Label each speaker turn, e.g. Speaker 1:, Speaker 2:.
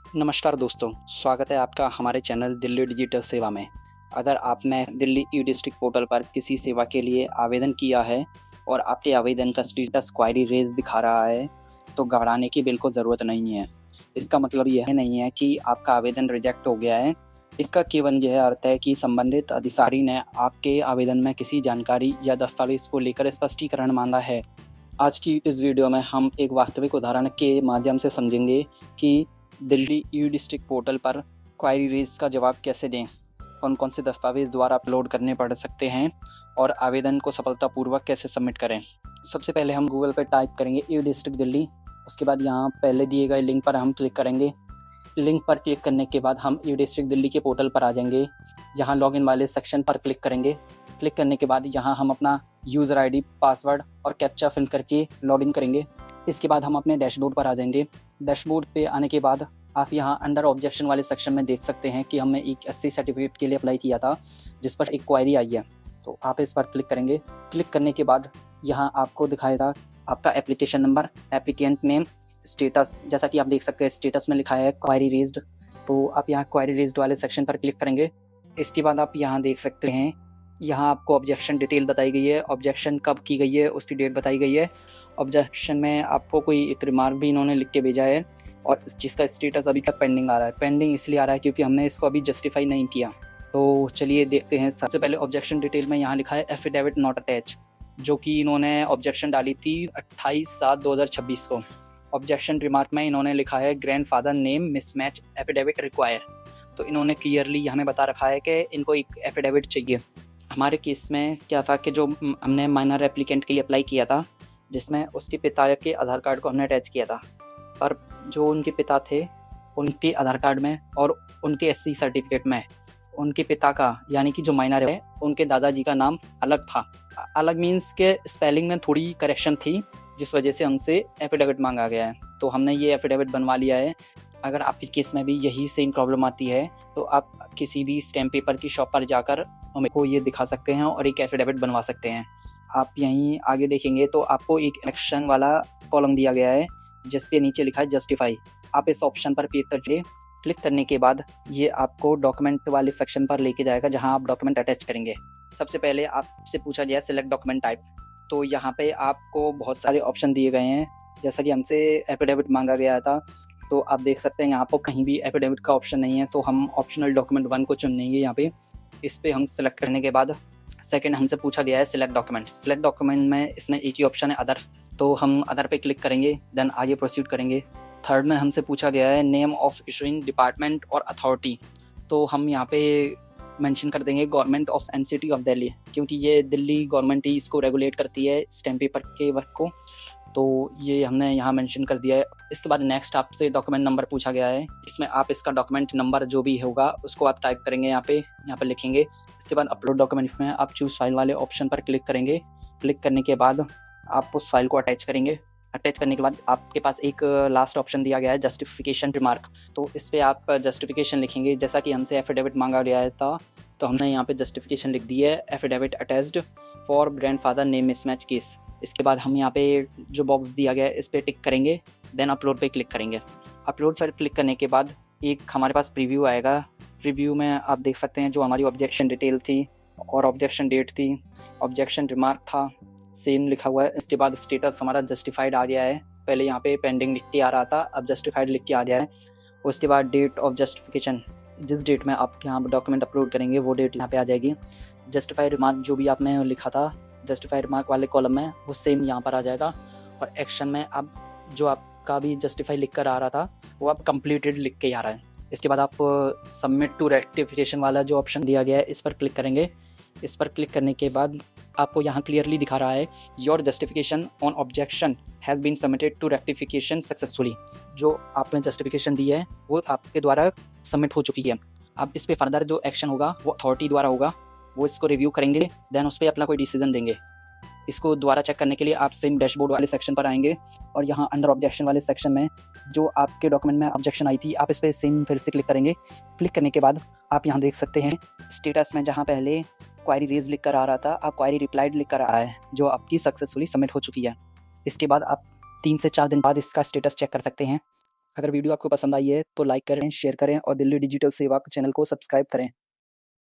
Speaker 1: नमस्कार दोस्तों, स्वागत है आपका हमारे चैनल दिल्ली डिजिटल सेवा में। अगर आपने दिल्ली ई डिस्ट्रिक्ट पोर्टल पर किसी सेवा के लिए आवेदन किया है और आपके आवेदन का स्टेटस क्वेरी रेज़ दिखा रहा है, तो घबराने की बिल्कुल ज़रूरत नहीं है। इसका मतलब यह नहीं है कि आपका आवेदन रिजेक्ट हो गया है। इसका केवल यह अर्थ है कि संबंधित अधिकारी ने आपके आवेदन में किसी जानकारी या दस्तावेज़ को लेकर स्पष्टीकरण माँगा है। आज की इस वीडियो में हम एक वास्तविक उदाहरण के माध्यम से समझेंगे कि दिल्ली ई डिस्ट्रिक्ट पोर्टल पर क्वेरी रेज़ का जवाब कैसे दें, कौन-कौन से दस्तावेज़ द्वारा अपलोड करने पड़ सकते हैं और आवेदन को सफलतापूर्वक कैसे सबमिट करें। सबसे पहले हम गूगल पे टाइप करेंगे ई डिस्ट्रिक्ट दिल्ली, उसके बाद यहाँ पहले दिए गए लिंक पर हम क्लिक करेंगे। लिंक पर क्लिक करने के बाद हम ई डिस्ट्रिक्ट दिल्ली के पोर्टल पर आ जाएंगे। यहाँ लॉगिन वाले सेक्शन पर क्लिक करेंगे। क्लिक करने के बाद यहाँ हम अपना यूज़र आईडी, पासवर्ड और कैप्चा फिल करके लॉगिन करेंगे। इसके बाद हम अपने डैशबोर्ड पर आ जाएंगे। डैशबोर्ड पे आने के बाद आप यहाँ अंडर ऑब्जेक्शन वाले सेक्शन में देख सकते हैं कि हमने एक एससी सर्टिफिकेट के लिए अप्लाई किया था, जिस पर एक क्वेरी आई है। तो आप इस पर क्लिक करेंगे। क्लिक करने के बाद यहाँ आपको दिखाएगा आपका application number, applicant name, status. जैसा कि आप देख सकते हैं स्टेटस में लिखा है क्वेरी रेज्ड, तो आप यहाँ क्वेरी रेज्ड वाले सेक्शन पर क्लिक करेंगे। इसके बाद आप यहाँ देख सकते हैं, यहाँ आपको ऑब्जेक्शन डिटेल बताई गई है, ऑब्जेक्शन कब की गई है उसकी डेट बताई गई है। ऑब्जेक्शन में आपको कोई एक रिमार्क भी इन्होंने लिख के भेजा है और जिसका स्टेटस अभी तक पेंडिंग आ रहा है। पेंडिंग इसलिए आ रहा है क्योंकि हमने इसको अभी जस्टिफाई नहीं किया। तो चलिए देखते हैं। सबसे पहले ऑब्जेक्शन डिटेल में यहाँ लिखा है एफिडेविट नॉट अटैच, जो कि इन्होंने ऑब्जेक्शन डाली थी 28/7/2026 को। ऑब्जेक्शन रिमार्क में इन्होंने लिखा है grandfather name mismatch affidavit require. तो इन्होंने क्लियरली हमें बता रखा है कि इनको एक एफिडेविट चाहिए। हमारे केस में क्या था कि जो हमने माइनर एप्लीकेंट के लिए अप्लाई किया था, जिसमें उसके पिता के आधार कार्ड को हमने अटैच किया था, पर जो उनके पिता थे उनके आधार कार्ड में और उनके एससी सर्टिफिकेट में उनके पिता का, यानी कि जो माइनर है, उनके दादाजी का नाम अलग था। अलग मीन्स के स्पेलिंग में थोड़ी करेक्शन थी, जिस वजह से हमसे एफिडेविट मांगा गया है। तो हमने ये एफिडेविट बनवा लिया है। अगर आपके केस में भी यही सेम प्रॉब्लम आती है तो आप किसी भी स्टैम्प पेपर की शॉप पर जाकर हमें को ये दिखा सकते हैं और एक एफिडेविट बनवा सकते हैं। आप यहीं आगे देखेंगे तो आपको एक एक्शन वाला कॉलम दिया गया है, जिसके नीचे लिखा है जस्टिफाई। आप इस ऑप्शन पर क्लिक करके क्लिक करने के बाद ये आपको डॉक्यूमेंट वाले सेक्शन पर लेके जाएगा, जहां आप डॉक्यूमेंट अटैच करेंगे। सबसे पहले आपसे पूछा गया सिलेक्ट डॉक्यूमेंट टाइप, तो यहाँ पे आपको बहुत सारे ऑप्शन दिए गए हैं। जैसा कि हमसे एफिडेविट मांगा गया था, तो आप देख सकते हैं यहाँ पर कहीं भी एफिडेविट का ऑप्शन नहीं है, तो हम ऑप्शनल डॉक्यूमेंट 1 को चुनेंगे। यहाँ पे इस पे हम सिलेक्ट करने के बाद सेकंड हमसे पूछा गया है सिलेक्ट डॉक्यूमेंट। सिलेक्ट डॉक्यूमेंट में इसमें एक ही ऑप्शन है अदर, तो हम अदर पे क्लिक करेंगे, देन आगे प्रोसीड करेंगे। थर्ड में हमसे पूछा गया है नेम ऑफ इशूइंग डिपार्टमेंट और अथॉरिटी, तो हम यहाँ पे मेंशन कर देंगे government of NCT of Delhi, क्योंकि ये दिल्ली गवर्नमेंट ही इसको रेगुलेट करती है स्टैम्प पेपर के वर्क को, तो ये हमने यहाँ मेंशन कर दिया है। इसके बाद नेक्स्ट आपसे डॉक्यूमेंट नंबर पूछा गया है। इसमें आप इसका डॉक्यूमेंट नंबर जो भी होगा उसको आप टाइप करेंगे, यहाँ पे लिखेंगे। इसके बाद अपलोड डॉक्यूमेंट में आप चूज फाइल वाले ऑप्शन पर क्लिक करेंगे। क्लिक करने के बाद आप उस फाइल को अटैच करेंगे। अटैच करने के बाद आपके पास एक लास्ट ऑप्शन दिया गया है जस्टिफिकेशन रिमार्क, तो इस पर आप जस्टिफिकेशन लिखेंगे। जैसा कि हमसे एफिडेविट मांगा गया था, तो हमने यहाँ पे जस्टिफिकेशन लिख दी है, affidavit attached for grandfather name mismatch case. इसके बाद हम यहाँ पे जो बॉक्स दिया गया है इस पर टिक करेंगे, देन अपलोड पे क्लिक करेंगे। अपलोड पर क्लिक करने के बाद एक हमारे पास प्रीव्यू आएगा। प्रीव्यू में आप देख सकते हैं जो हमारी ऑब्जेक्शन डिटेल थी और ऑब्जेक्शन डेट थी, ऑब्जेक्शन रिमार्क था, सेम लिखा हुआ है। इसके बाद स्टेटस हमारा जस्टिफाइड आ गया है। पहले यहाँ पे पेंडिंग लिख के आ रहा था, अब जस्टिफाइड लिख के आ गया है। उसके बाद डेट ऑफ जस्टिफिकेशन, जिस डेट में आप यहाँ डॉक्यूमेंट अपलोड करेंगे वो डेट यहाँ पे आ जाएगी। जस्टिफाइड रिमार्क जो भी आपने लिखा था जस्टिफाइड रिमार्क वाले कॉलम में, वो सेम यहाँ पर आ जाएगा। और एक्शन में अब जो आपका भी जस्टिफाई लिख कर आ रहा था वो अब कंप्लीटेड लिख के आ रहा है। इसके बाद आप सबमिट टू रेक्टिफिकेशन वाला जो ऑप्शन दिया गया है इस पर क्लिक करेंगे। इस पर क्लिक करने के बाद आपको यहाँ क्लियरली दिखा रहा है your justification on objection has been submitted to rectification successfully. जो आपने जस्टिफिकेशन दी है वो आपके द्वारा सबमिट हो चुकी है। अब इस पर फर्दर जो एक्शन होगा वो अथॉरिटी द्वारा होगा, वो इसको रिव्यू करेंगे, देन उस पर अपना कोई डिसीजन देंगे। इसको दोबारा चेक करने के लिए आप सेम डैशबोर्ड वाले सेक्शन पर आएंगे और यहाँ अंडर ऑब्जेक्शन वाले सेक्शन में जो आपके डॉक्यूमेंट में ऑब्जेक्शन आई थी आप इस पर सेम फिर से क्लिक करेंगे। क्लिक करने के बाद आप यहाँ देख सकते हैं स्टेटस में जहाँ पहले क्वेरी रेज लिख कर आ रहा था, अब क्वेरी रिप्लाइड लिख कर आ रहा है, जो आपकी सक्सेसफुली सबमिट हो चुकी है। इसके बाद आप 3 से 4 दिन बाद इसका स्टेटस चेक कर सकते हैं। अगर वीडियो आपको पसंद आई है तो लाइक करें, शेयर करें और दिल्ली डिजिटल सेवा चैनल को सब्सक्राइब करें।